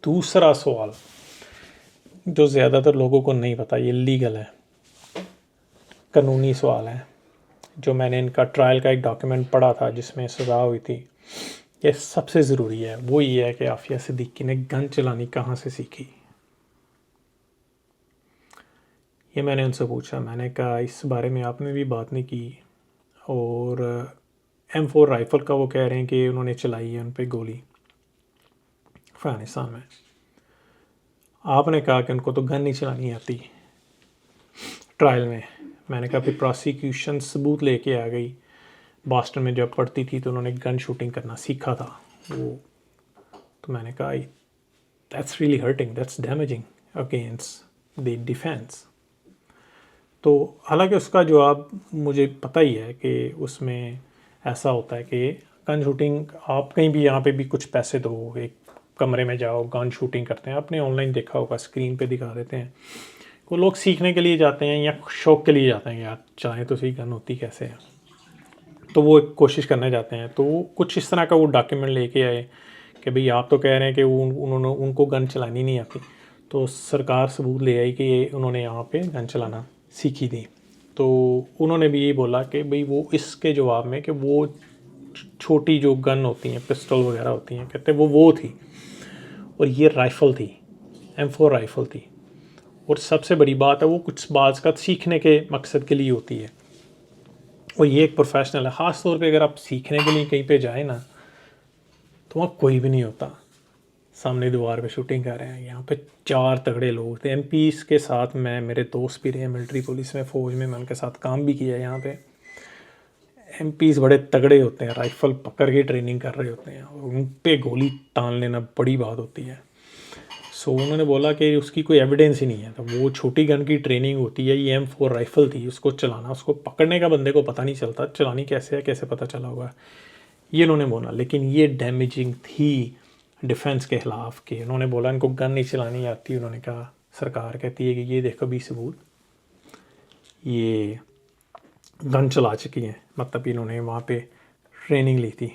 दूसरा सवाल जो ज़्यादातर लोगों को नहीं पता, ये लीगल है, कानूनी सवाल है, जो मैंने इनका ट्रायल का एक डॉक्यूमेंट पढ़ा था जिसमें सज़ा हुई थी। ये सबसे ज़रूरी है, वो ये है कि आफिया सिद्दीकी ने गन चलानी कहाँ से सीखी। ये मैंने उनसे पूछा, मैंने कहा इस बारे में आपने भी बात नहीं की। और M4 राइफ़ल का वो कह रहे हैं कि उन्होंने चलाई है उन पर गोली अफ़गानिस्तान में। आपने कहा कि उनको तो गन नहीं चलानी आती ट्रायल में। मैंने कहा फिर प्रोसिक्यूशन सबूत लेके आ गई। बॉस्टन में जब पढ़ती थी तो उन्होंने गन शूटिंग करना सीखा था वो। तो मैंने कहा that's really hurting, that's damaging against the defence. तो हालांकि उसका जवाब मुझे पता ही है कि उसमें ऐसा होता है कि गन शूटिंग आप कहीं भी, यहाँ पे भी कुछ पैसे दो, एक कमरे में जाओ, गन शूटिंग करते हैं। आपने ऑनलाइन देखा होगा, स्क्रीन पे दिखा देते हैं। वो लोग सीखने के लिए जाते हैं या शौक़ के लिए जाते हैं, यार चाहें तो सही गन होती कैसे है, तो वो एक कोशिश करने जाते हैं। तो कुछ इस तरह का वो डॉक्यूमेंट लेके आए कि भाई आप तो कह रहे हैं कि उनको गन चलानी नहीं आती, तो सरकार सबूत ले आई कि उन्होंने यहाँ पे गन चलाना सीखी थी। तो उन्होंने भी ये बोला कि भाई वो इसके जवाब में कि वो छोटी जो गन होती हैं, पिस्टल वगैरह होती हैं, कहते वो थी, और ये राइफ़ल थी, M4 राइफ़ल थी। और सबसे बड़ी बात है वो कुछ बात का सीखने के मकसद के लिए होती है, और ये एक प्रोफेशनल है। ख़ास तौर पे अगर आप सीखने के लिए कहीं पे जाए ना, तो वहाँ कोई भी नहीं होता, सामने दीवार पे शूटिंग कर रहे हैं। यहाँ पे 4 तगड़े लोग थे, MPs के साथ मेरे दोस्त भी रहे मिलिट्री पुलिस में, फ़ौज में, मैं उनके साथ काम भी किया है। यहाँ पे MPs बड़े तगड़े होते हैं, राइफ़ल पकड़ के ट्रेनिंग कर रहे होते हैं, और उन पे गोली टान लेना बड़ी बात होती है। सो उन्होंने बोला कि उसकी कोई एविडेंस ही नहीं है। तो वो छोटी गन की ट्रेनिंग होती है, ये M4 राइफ़ल थी, उसको चलाना, उसको पकड़ने का बंदे को पता नहीं चलता, चलानी कैसे है, कैसे पता चला होगा, ये उन्होंने बोला। लेकिन ये डैमेजिंग थी डिफेंस के ख़िलाफ़ के। उन्होंने बोला इनको गन नहीं चलानी आती। उन्होंने कहा, सरकार कहती है कि ये देखो भी सबूत, ये गन चला चुकी हैं, मतलब इन्होंने वहाँ पे ट्रेनिंग ली थी।